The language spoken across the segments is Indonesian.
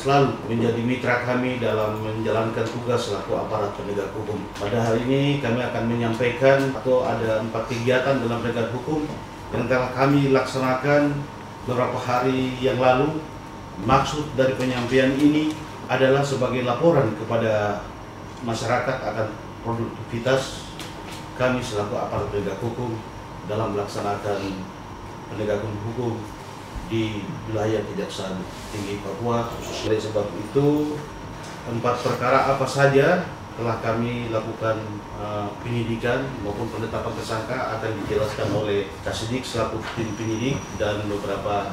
selalu menjadi mitra kami dalam menjalankan tugas selaku aparat penegak hukum. Pada hari ini kami akan menyampaikan atau ada 4 kegiatan dalam penegak hukum yang telah kami laksanakan beberapa hari yang lalu. Maksud dari penyampaian ini adalah sebagai laporan kepada masyarakat akan produktivitas kami selaku aparat penegak hukum dalam melaksanakan penegakan hukum di wilayah Kejaksaan Tinggi Papua. Oleh sebab itu, 4 perkara apa saja telah kami lakukan penyidikan maupun penetapan tersangka akan dijelaskan oleh Kasidik selaku tim penyidik dan beberapa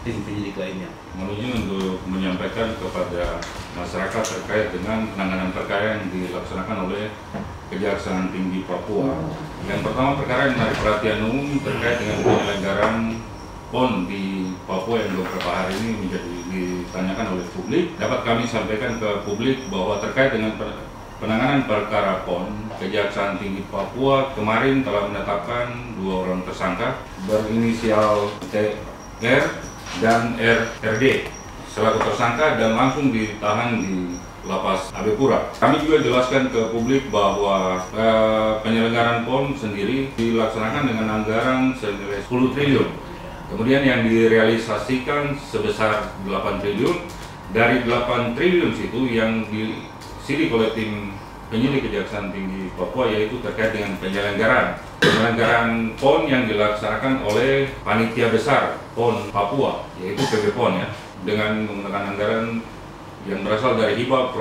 tim penyidik lainnya. Menuju untuk menyampaikan kepada masyarakat terkait dengan penanganan perkara yang dilaksanakan oleh Kejaksaan Tinggi Papua. Yang pertama, perkara yang menarik perhatian umum terkait dengan penyelenggaraan PON di Papua yang beberapa hari ini menjadi ditanyakan oleh publik. Dapat kami sampaikan ke publik bahwa terkait dengan penanganan perkara PON, Kejaksaan Tinggi Papua kemarin telah menetapkan 2 orang tersangka berinisial TR dan RD selaku tersangka dan langsung ditahan di Lapas Abepura. Kami juga jelaskan ke publik bahwa penyelenggaraan PON sendiri dilaksanakan dengan anggaran senilai 10 triliun. Kemudian yang direalisasikan sebesar 8 triliun. Dari 8 triliun itu yang disidik oleh tim penyidik Kejaksaan Tinggi Papua yaitu terkait dengan penyelenggaraan PON yang dilaksanakan oleh Panitia Besar PON Papua, yaitu PB PON ya, dengan menggunakan anggaran yang berasal dari hibah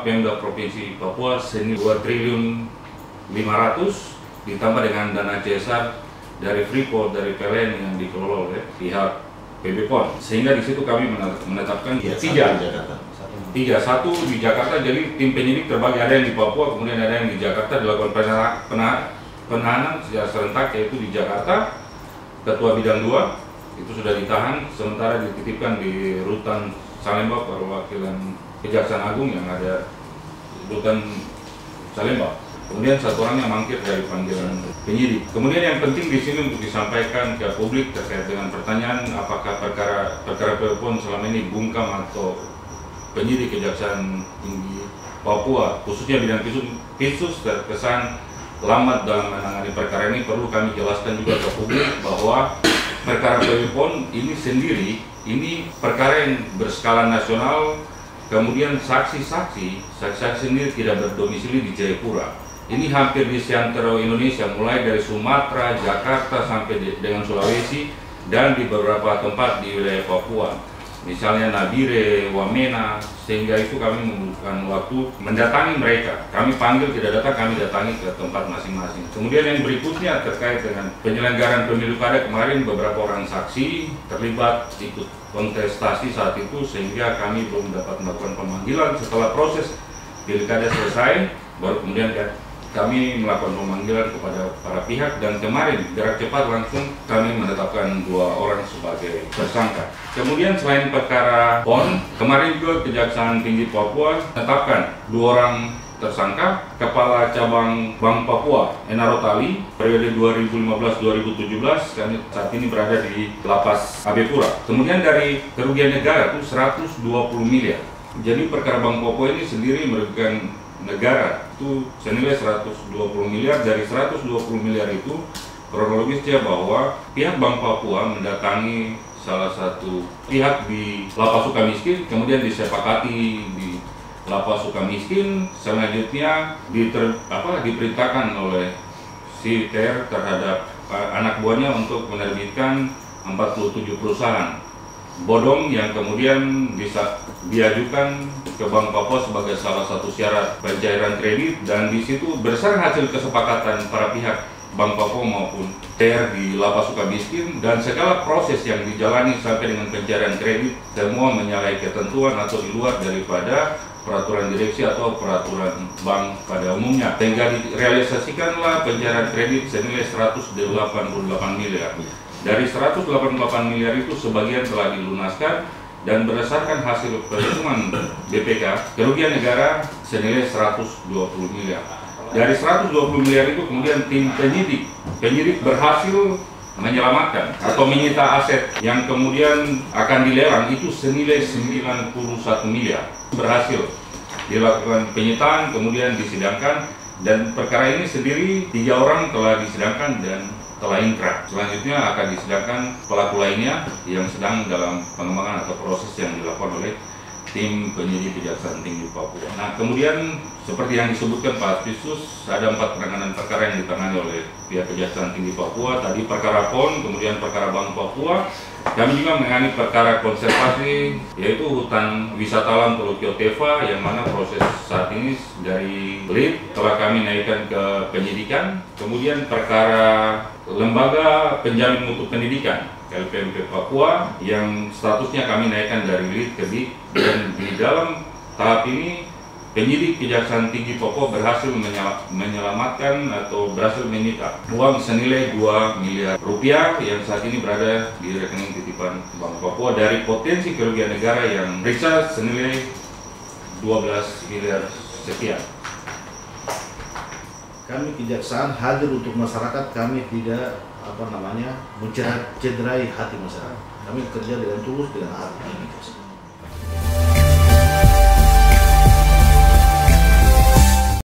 Pemda Provinsi Papua senilai 2 triliun 500 ditambah dengan dana CSR dari Freeport, dari PLN yang dikelola oleh pihak PB PON. Sehingga di situ kami menetapkan 3, 1 di Jakarta. Jadi tim penyidik terbagi, ada yang di Papua, kemudian ada yang di Jakarta, dilakukan penahanan secara serentak yaitu di Jakarta. Ketua Bidang 2 itu sudah ditahan, sementara dititipkan di Rutan Salemba perwakilan Kejaksaan Agung yang ada Rutan Salemba. Kemudian 1 orang yang mangkir dari panggilan penyidik. Kemudian yang penting di sini untuk disampaikan ke publik terkait dengan pertanyaan apakah perkara PON selama ini bungkam atau penyidik Kejaksaan Tinggi Papua khususnya bidang Pisus terkesan lambat dalam menangani perkara ini. Perlu kami jelaskan juga ke publik bahwa perkara PON ini sendiri ini perkara yang berskala nasional. Kemudian saksi-saksi sendiri tidak berdomisili di Jayapura. Ini hampir di seantero Indonesia, mulai dari Sumatera, Jakarta sampai dengan Sulawesi dan di beberapa tempat di wilayah Papua. Misalnya Nabire, Wamena, sehingga itu kami membutuhkan waktu mendatangi mereka. Kami panggil tidak datang, kami datangi ke tempat masing-masing. Kemudian yang berikutnya terkait dengan penyelenggaraan pemilu kada kemarin, beberapa orang saksi terlibat ikut kontestasi saat itu, sehingga kami belum dapat melakukan pemanggilan. Setelah proses pilkada selesai, baru kemudian kami melakukan pemanggilan kepada para pihak, dan kemarin gerak cepat langsung kami menetapkan 2 orang sebagai tersangka. Kemudian selain perkara PON, kemarin juga Kejaksaan Tinggi Papua menetapkan 2 orang tersangka. Kepala Cabang Bank Papua, Enarotali, periode 2015-2017, kami saat ini berada di Lapas Abepura. Kemudian dari kerugian negara itu 120 miliar. Jadi perkara Bank Papua ini sendiri merugikan negara itu senilai 120 miliar. Dari 120 miliar itu kronologisnya bahwa pihak Bank Papua mendatangi salah satu pihak di Lapas Sukamiskin, kemudian disepakati di Lapas Sukamiskin, selanjutnya diperintahkan oleh si TR terhadap anak buahnya untuk menerbitkan 47 perusahaan bodong yang kemudian bisa diajukan ke Bank Papua sebagai salah satu syarat pencairan kredit, dan di situ berdasarkan hasil kesepakatan para pihak Bank Papua maupun TR di Lapas Sukamiskin dan segala proses yang dijalani sampai dengan pencairan kredit semua menyalahi ketentuan atau di luar daripada peraturan direksi atau peraturan bank pada umumnya, sehingga direalisasikanlah pencairan kredit senilai 188 miliar. Dari 188 miliar itu sebagian telah dilunaskan, dan berdasarkan hasil perhitungan BPK, kerugian negara senilai 120 miliar. Dari 120 miliar itu kemudian tim penyidik berhasil menyelamatkan atau menyita aset yang kemudian akan dilelang itu senilai 91 miliar. Berhasil dilakukan penyitaan, kemudian disidangkan, dan perkara ini sendiri 3 orang telah disidangkan dan telah inkrah. Selanjutnya akan disidangkan pelaku lainnya yang sedang dalam pengembangan atau proses yang dilakukan oleh tim penyidik Kejaksaan Tinggi Papua. Nah, kemudian seperti yang disebutkan Pak Aspisus, ada 4 penanganan perkara yang ditangani oleh pihak Kejaksaan Tinggi Papua. Tadi perkara PON, kemudian perkara Bank Papua. Kami juga menangani perkara konservasi, yaitu hutan wisata alam Teluk Yotefa, yang mana proses saat ini dari lead telah kami naikkan ke penyidikan. Kemudian perkara lembaga penjamin mutu pendidikan LPMP Papua yang statusnya kami naikkan dari lead ke lead, dan di dalam tahap ini penyidik Kejaksaan Tinggi Papua berhasil menyelamatkan atau berhasil menyita uang senilai 2 miliar rupiah yang saat ini berada di rekening titipan Bank Papua dari potensi kerugian negara yang periksa senilai 12 miliar sekian. Kami kejaksaan hadir untuk masyarakat, kami tidak mencederai hati masyarakat. Kami bekerja dengan tulus, dengan hati.